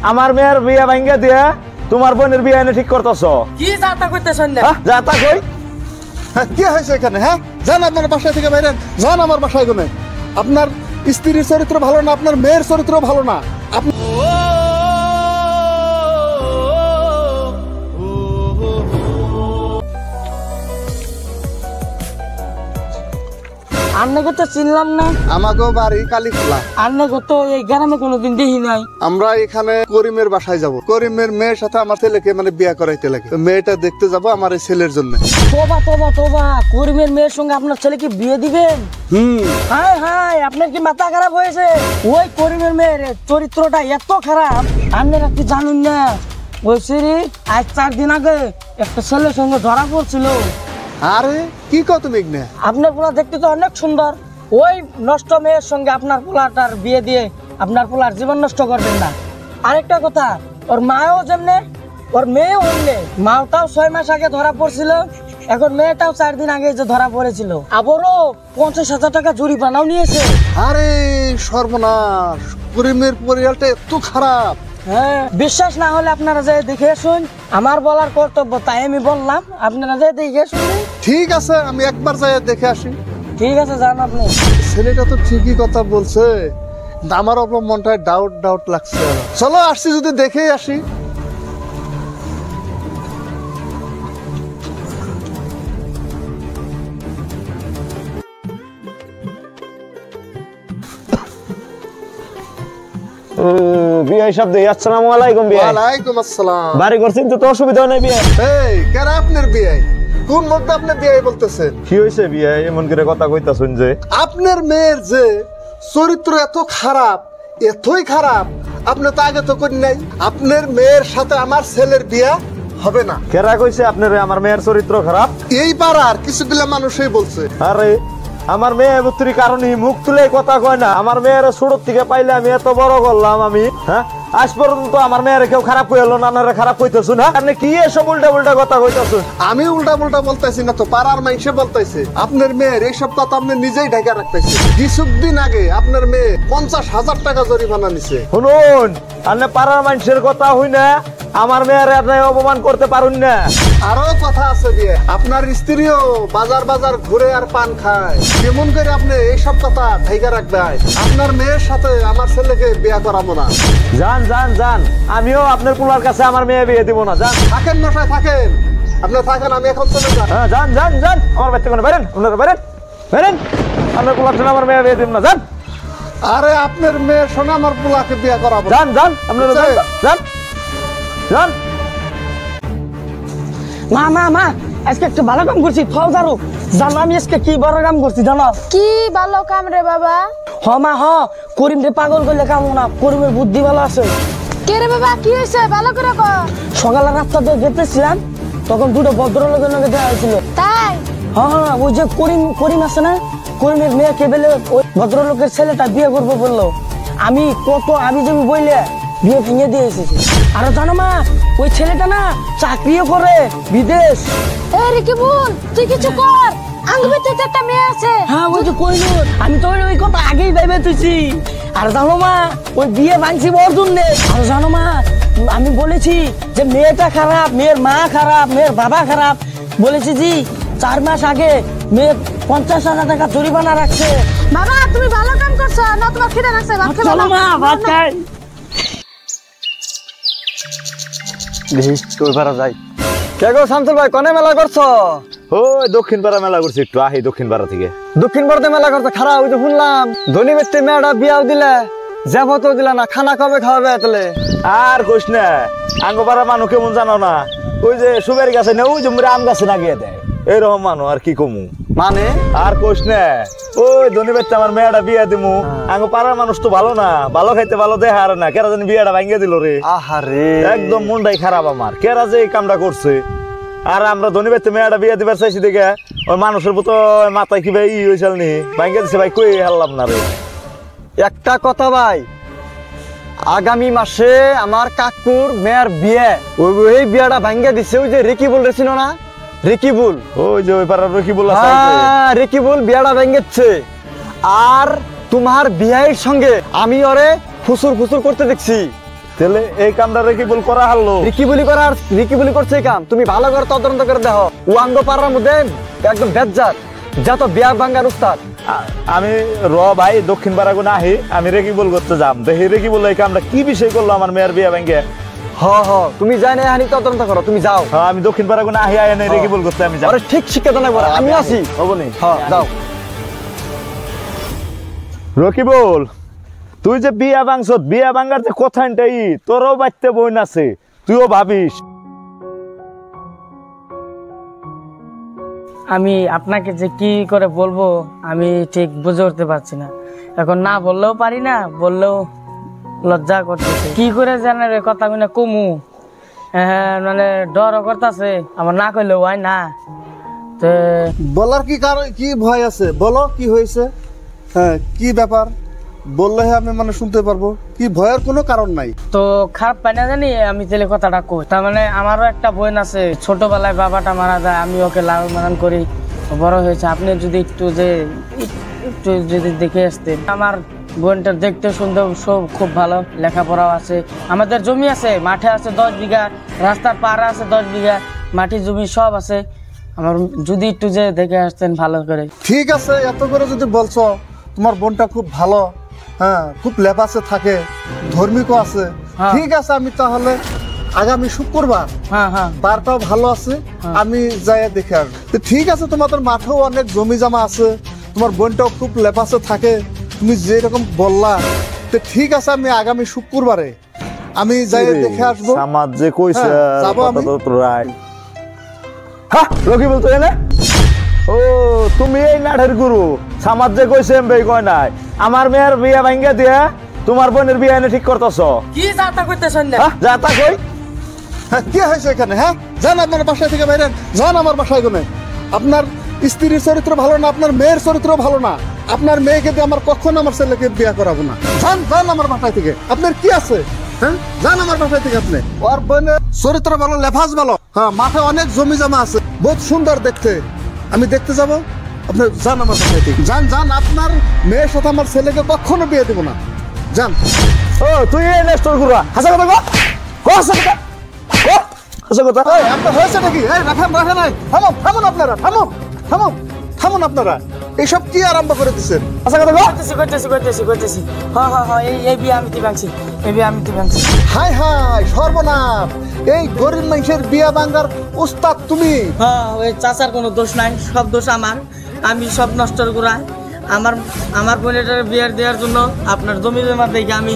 আমার মেয়ের বিয়ে ভাঙ্গা দিয়া তোমার বোনের বিয়ে এনে ঠিক করতেছো? কি যাতা কইতেছেন না? যাতা কই? কি হয়েছে এখানে? হ্যাঁ, যান আপনার বাসায় থেকে বাইরেন, যান আমার বাসায় গনে। আপনার স্ত্রীর চরিত্র ভালো না, আপনার মেয়ের চরিত্র ভালো না। আন্নাকে তো চিনলাম না। আমাকে বাড়ি কালীখোলা। আন্নাকে তো এই গ্রামে কোনোদিন দেখি নাই। আমরা এখানে করিমের বাসায় যাব। করিমের মেয়ের সাথে আমার ছেলেকে মানে বিয়ে করাইতে লাগে। মেয়েটা দেখতে যাব আমার এই ছেলের জন্য। তোবা তোবা তোবা, করিমের মেয়ের সঙ্গে আপনার ছেলেকে বিয়ে দিবেন? হায় হায়, আপনার কি মাথা খারাপ হয়েছে? ওই করিমের মেয়ের চরিত্রটা এত খারাপ, আপনারা কি জানুন না? ওই সিঁড়ি আজ 4 দিন আগে একটা ছেলের সঙ্গে ধরা পড়ছিল। আরে কি কত মেঘনা, আপনার পোলা দেখতে তো অনেক সুন্দর। ওই নষ্ট মেয়ের সঙ্গে আপনার পোলাটার বিয়ে দিয়ে আপনার পোলার জীবন নষ্ট করবেন না। আরেকটা কথা, ওর মাও যেমনে ওর মেয়েও অমনে। মাওটাও 6 মাস আগে ধরা পড়ছিল, এখন মেয়েটাও 4 দিন আগে যে ধরা পড়েছিল। আবারও 50,000 টাকা জরিমানাও নিয়েছে। আরে সর্বনাশ, করিমের পরিবারটা এত খারাপ। হ্যাঁ, বিশ্বাস না হলে আপনারা যে দেখে আসুন। আমার বলার কর্তব্য, তাই আমি বললাম, আপনারা যে দেখে আসুন। ঠিক আছে, আমি একবার যাই দেখে আসি। ঠিক আছে, যান আপনি। ছেলেটা তো ঠিকই কথা বলছে, আমার ওপর মনটায় ডাউট ডাউট লাগছে। চলো আসছি, যদি দেখেই আসি। বিয়ে সব দেই। আসসালামু আলাইকুম। বিয়ে ওয়ালাইকুম আসসালাম। বাড়ি করছেন তো অসুবিধা নাই? বিয়ে এই কেন আপনার বিয়ে? কোন মধ্যে আপনি বিয়ে বলতেছেন? কি হয়েছে? বিয়ে এমন করে কথা কইতাছেন যে? আপনার মেয়ের যে চরিত্র এত খারাপ, এতই খারাপ, আপনি তো আগে তো করেন নাই। আপনার মেয়ের সাথে আমার ছেলের বিয়ে হবে না। কেরা কইছে আপনার আমার মেয়ের চরিত্র খারাপ? এই পাড়ার কিছুগুলা মানুষই বলছে। আরে আমার মেয়ে বুত্রি কারণে মুখ তুলে কথা কয় না। আমার মেয়ের ছোট থেকে পাইলে আমি এত বড় করলাম। আমি হ্যাঁ, আজ পর্যন্ত আমার মেয়ের কেউ খারাপ কইলো না। আপনারা খারাপ কইতেছুন? হ্যাঁ, আপনি কি এসব উল্টা উল্টা কথা কইতেছুন? আমি উল্টা উল্টা বলতেছি না তো, পাড়ার মানুষে বলতেছে। আপনার মেয়ের এইসব কথা আপনি নিজেই ঢাকা রাখতেছে। কিছুদিন আগে আপনার মেয়ে 50,000 টাকা জরিমানা নিছে। শুনুন, আপনি পাড়ার মানুষের কথা হই না, আমার মেয়ের আপনি অপমান করতে পারুন না। আরো কথা আছে বিয়ে, আপনার স্ত্রীও বাজার বাজার ঘুরে আর পান খায়। কেমন করে আপনি এইসব কথা ঢাকা রাখবেন? আপনার মেয়ের সাথে আমার ছেলেকে বিয়ে করাবো না। যান যান যান, আমিও আপনার পোলার কাছে আমার মেয়ে বিয়ে দিব না। যান, থাকেন মশাই, থাকেন। আপনি থাকেন, আমি এখন চলে যাই। হ্যাঁ, যান যান যান, আমার বাচ্চা কোনো বেরেন, আপনারা বেরেন বেরেন। আপনার পোলার জন্য আমার মেয়ে বিয়ে দিব না। যান। আরে আপনার মেয়ের শোনা আমার পোলাকে বিয়ে করাবো। যান যান, আপনারা যান যান যান। মা মা মা, আজকে একটা ভালো কাম করছি। ফৌজারু জানো আমি আজকে কি বড় কাম করছি জানো? কি ভালো কাম রে বাবা? হ মা হ, করিম রে পাগল করলে কাম না। করিমের বুদ্ধি ভালো আছে। কে রে বাবা, কি হয়েছে? ভালো করে কও। সকালে রাস্তা দিয়ে যেতেছিলাম, তখন দুটো ভদ্রলোকের সঙ্গে দেখা হয়েছিল। তাই? হ্যাঁ হ্যাঁ, ওই যে করিম করিম আছে না, করিমের মেয়েকে বেলে ওই ভদ্রলোকের ছেলেটা বিয়ে করবো বললো। আমি আমি বইলে বিয়ে ভেঙে দিয়ে এসেছি। আর জানো মা, ওই ছেলেটা না চাকরিও করে বিদেশ। এই রে কি বল, তুই কিছু কর। আঙ্গুবিতে তো একটা মেয়ে আছে। হ্যাঁ, ওই যে কইনুর, আমি তো ওই কথা আগেই ভেবে তুইছি। আর জানো মা, ওই বিয়ে ভাঙছি ওর জন্যে। আর জানো মা, আমি বলেছি যে মেয়েটা খারাপ, মেয়ের মা খারাপ, মেয়ের বাবা খারাপ। বলেছি জি, 4 মাস আগে মেয়ে 50,000 টাকা জরিমানা রাখছে। বাবা তুমি ভালো কাম করছো না? তোমার খিদে লাগছে, ভাত খেতে চলো মা, ভাত খাই। দেখি তোর পাড়া যাই। কে গো শামসুল ভাই, কোনে মেলা করছো? ওই দক্ষিণ পাড়া মেলা করছি, একটু আহি দক্ষিণ পাড়া থেকে। দক্ষিণ পাড়াতে মেলা করছো? খারাপ, ওই যে শুনলাম ধনী ব্যক্তি মেয়েটা বিয়াও দিলে, যাবতো দিলা না, খানা কবে খাওয়াবে তাহলে? আর কইস না, আঙ্গ পাড়া মানুষ কেমন জানো না? ওই যে সুবের গাছে না, ওই যে আম গাছে না গিয়ে দেয়, এইরকম মানুষ। আর কি কমু মানে? আর কইস না, ওই ধনী ব্যক্তি আমার মেয়েটা বিয়া দিমু। আঙ্গ পাড়ার মানুষ তো ভালো না, ভালো খাইতে ভালো দেখা আর না। কেরা জানি বিয়াটা ভাঙ্গে দিল রে। আহারে, একদম মনটাই খারাপ আমার। কেরা যে এই কামটা করছে। আর আমরা ধনী ব্যক্তি মেয়েটা বিয়া দিবার চাইছি দেখে ওই মানুষের মতো মাথায় কি ভাই ই হয়েছিল নি, ভাঙ্গে দিছে। ভাই কই হারলাম না রে। একটা কথা ভাই, আগামী মাসে আমার কাকুর মেয়ের বিয়ে, ওই বিয়াটা ভাঙ্গে দিছে। ওই যে রেকিবুল রে চিনো না? রেকিবুল, ওই যে ওই পাড়ার রেকিবুল আছে। হ্যাঁ, রেকিবুল বিয়াটা ভাঙ্গেছে। আর তোমার বিয়ের সঙ্গে আমি ওরে ফুসুর ফুসুর করতে দেখছি। তাহলে এই কামটা রেকি বল করা হলো। রিকি বলি করছে এই কাম, তুমি ভালো করে তদন্ত করে দেখো। ওয়াঙ্গ পাড়ার মধ্যে একদম বেজ্জাত, যত বিয়া ভাঙ্গার উস্তাদ। আমি ভাই দক্ষিণ পাড়াগো নাহি, আমি রেকি বল করতে যাম, দেখি রেকি বল এই কামটা কি বিষয় করলো আমার মেয়ের বিয়া ভাঙ্গে। তুমি যাই না হানি তদন্ত করো, তুমি যাও। আমি দক্ষিণ পাড়াগো নাহি আয় না রেকি বল করতে আমি যাম। আরে ঠিক শিক্ষা দাও না, আমি আছি। হবনি যাও। রকিবুল, তুই যে বিয়া ভাঙছ, বিয়া ভাঙ্গার যে কথাটাই তোরও বাড়তে বই আছে, তুইও ভাবিস। আমি আপনাকে যে কি করে বলবো আমি ঠিক বুঝে উঠতে পারছি না। এখন না বললেও পারি না, বললেও লজ্জা করতেছে। কি করে জানে রে কথা গুলো কমু, মানে ডরও করতেছে, আমার না কইলেও হয় না। তো বলার কি কারণ, কি ভয় আছে? বলো কি হয়েছে? হ্যাঁ, কি ব্যাপার বললে আমি মানে শুনতে পারবো। কি ভয়ের কোনো কারণ নাই। তো খারাপ পাই না জানি আমি তাহলে কথাটা কই। তার মানে আমারও একটা বোন আছে, ছোটবেলায় বাবাটা মারা যায়, আমি ওকে লালন পালন করি, বড় হয়েছে। আপনি যদি একটু যদি দেখে আসতেন। আমার বোনটা দেখতে শুনতে সব খুব ভালো, লেখাপড়াও আছে, আমাদের জমি আছে, মাঠে আছে 10 বিঘা, রাস্তার পাড়ে আছে 10 বিঘা, মাটি জমি সব আছে। আমার যদি একটু যে দেখে আসতেন ভালো করে। ঠিক আছে, এত করে যদি বলছো, তোমার বোনটা খুব ভালো, হ্যাঁ, খুব লেবাসে থাকে, ধর্মিকও আছে। ঠিক আছে, আমি তাহলে আগামী শুক্রবার, বারটাও ভালো আছে, আমি যাই দেখে আসবো। ঠিক আছে, তোমাদের মাঠেও অনেক জমি জমা আছে, তোমার বোনটাও খুব লেবাসে থাকে, তুমি যেরকম বললা। তো ঠিক আছে, আমি আগামী শুক্রবারে আমি যাই দেখে আসবো। সমাজ যে কইছে যাবো আমি। রকিবুল তো এনে, ও তুমি এই নাটের গুরু। সমাজ যে কইছে এমবি কয় নাই, আমার মেয়ের বিয়া ভাঙ্গা দিয়ে তোমার বোনের বিয়া এনে ঠিক করতেছ। কি যাতা কইতেছেন না? যাতা কই? হ্যাঁ, কি হয়েছে এখানে? হ্যাঁ, যান আপনার বাসায় থেকে বাইরে যান। আমার বাসায় গনে আপনার স্ত্রীর চরিত্র ভালো না, আপনার মেয়ের চরিত্র ভালো না। আপনার মেয়েকে দিয়ে আমার কখনো আমার ছেলেকে বিয়ে করাবো না। যান আমার বাসায় থেকে। আপনার কি আছে? হ্যাঁ, যান আমার বাসায় থেকে। আপনি ওর বোনের চরিত্র ভালো, লেফাজ ভালো, হ্যাঁ, মাঠে অনেক জমি জমা আছে, বহুত সুন্দর দেখতে। আমি দেখতে যাব। আপনি যান আমার বাসায় থেকে। যান, আপনার মেয়ের সাথে আমার ছেলেকে কখনো বিয়ে দেবো না। যান। ও তুই এই নেস্টর গুরু, হাসা কথা কো, হাসা কথা, হাসা কথা। আপনার হয়েছে নাকি? রাখেন নাই। থামুন আপনারা, থামুন আপনারা। এইসব কি আরম্ভ করে দিচ্ছেন? হাসা কথা কো। করতেছি। হ্যাঁ, এই বিয়ে আমি তুই ভাঙছি, এই বিয়ে আমি তুই ভাঙছি। হাই সর্বনাশ! এই গরিব মানুষের বিয়া ভাঙ্গার উস্তাদ তুমি। হ্যাঁ, ওই চাচার কোনো দোষ নাই, সব দোষ আমার। আমি সব নষ্ট করা। আমার বোনের বিয়ে দেওয়ার জন্য আপনার জমি জমা দেখে আমি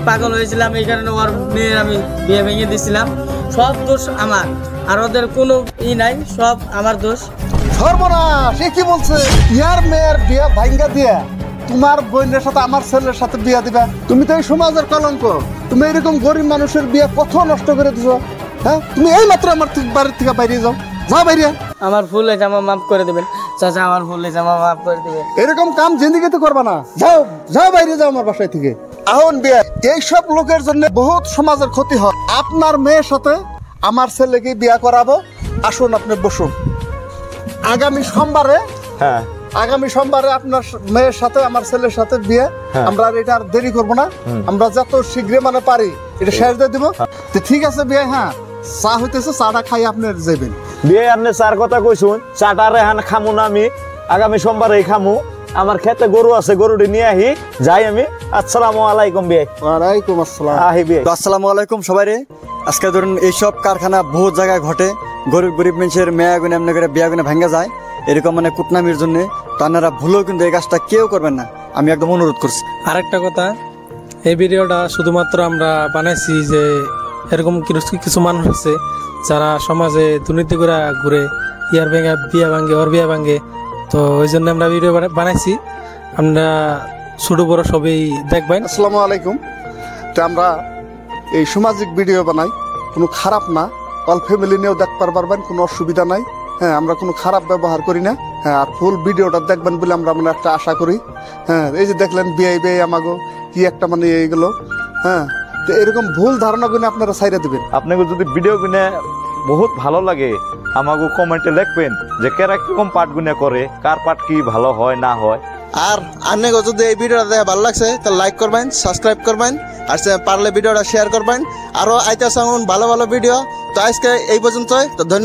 পাগল হয়েছিলাম, এই কারণে ওর মেয়ের আমি বিয়ে ভেঙে দিয়েছিলাম। সব দোষ আমার, আর ওদের কোনো নাই, সব আমার দোষ। সর্বনাশ! এ কি বলছে? ইয়ার মেয়ের বিয়া ভাঙ্গা দিয়া তোমার বোনের সাথে আমার ছেলের সাথে বিয়া দিবা? তুমি তো এই সমাজের কলঙ্ক। তুমি এরকম গরিব মানুষের বিয়া কত নষ্ট করে দিছো। হ্যাঁ, তুমি এই মাত্র আমার বাড়ির থেকে বাইরে যাও বাইরে। আমার ভুল হয়েছে, আমার মাফ করে দেবেন চাচা, আমার ভুল হয়েছে, আমার মাফ করে দেবেন। এরকম কাম জিন্দিগিতে করবা না। যাও বাইরে যাও আমার বাসায় থেকে। এইসব লোকের জন্য বহুত সমাজের ক্ষতি হয়। আপনার মেয়ের সাথে আমার ছেলেকে বিয়া করাবো। আসুন, আপনি বসুন। আগামী সোমবারে আপনার মেয়ের সাথে আমার ছেলের সাথে বিয়ে। আমরা এটা আর দেরি করবো না, আমরা যত শীঘ্র মানে পারি এটা শেষ দিয়ে দিব। ঠিক আছে বিয়ে, হ্যাঁ, চা হইতেছে, চাটা খাই আপনি যাবেন। বিয়ে আপনি চার কথা কইছুন, চাটা রেহান খামু না আমি, আগামী সোমবারে খামু। আমার খেতে গরু আছে, গরুটি নিয়ে আহি যাই আমি। আসসালামু আলাইকুম বিয়ে। ওয়ালাইকুম আসসালাম। আহি বিয়ে। আসসালামু আলাইকুম সবাই রে। আজকে ধরুন এইসব কারখানা বহুত জায়গায় ঘটে, গরিব মানুষের মেয়া গুনে এমনি করে বিয়া গুনে ভাঙ্গা যায়, এরকম মানে কুটনামির জন্য। তো আপনারা ভুলেও কিন্তু এই কাজটা কেউ করবেন না, আমি একদম অনুরোধ করছি। আরেকটা কথা, এই ভিডিওটা শুধুমাত্র আমরা বানাইছি যে এরকম কিছু মানুষ আছে যারা সমাজে দুর্নীতি করে ঘুরে, ইয়ার ভেঙে বিয়া ভাঙ্গে, ওর বিয়া ভাঙ্গে। তো ওই জন্য আমরা ভিডিও বানাইছি, আমরা ছোট বড় সবই দেখবেন। আসসালামু আলাইকুম। তো আমরা এই সামাজিক ভিডিও বানাই, কোনো খারাপ না, অল ফ্যামিলি নিয়েও দেখতে পারবেন, কোনো অসুবিধা নাই। হ্যাঁ, আমরা কোনো খারাপ ব্যবহার করি না। হ্যাঁ, আর ফুল ভিডিওটা দেখবেন বলে আমরা মানে একটা আশা করি। হ্যাঁ, এই যে দেখলেন বিয়ে আমাগো কি একটা মানে এইগুলো। হ্যাঁ, তো এরকম ভুল ধারণা গুলো আপনারা ছাইরা দিবেন। আপনাকে যদি ভিডিও গুনে বহুত ভালো লাগে, আমাকে কমেন্টে লিখবেন যে কেরা কিরকম পাঠ গুনে করে, কার পাঠ কি ভালো হয় না হয়। আর আন্নেগো যদি এই ভিডিওটা দেখে ভালো লাগছে তাহলে লাইক করবেন, সাবস্ক্রাইব করবেন, আর পারলে ভিডিওটা শেয়ার করবেন। আরও আইতে ভালো ভালো ভিডিও। তো আজকে এই পর্যন্তই, তো ধন্যবাদ।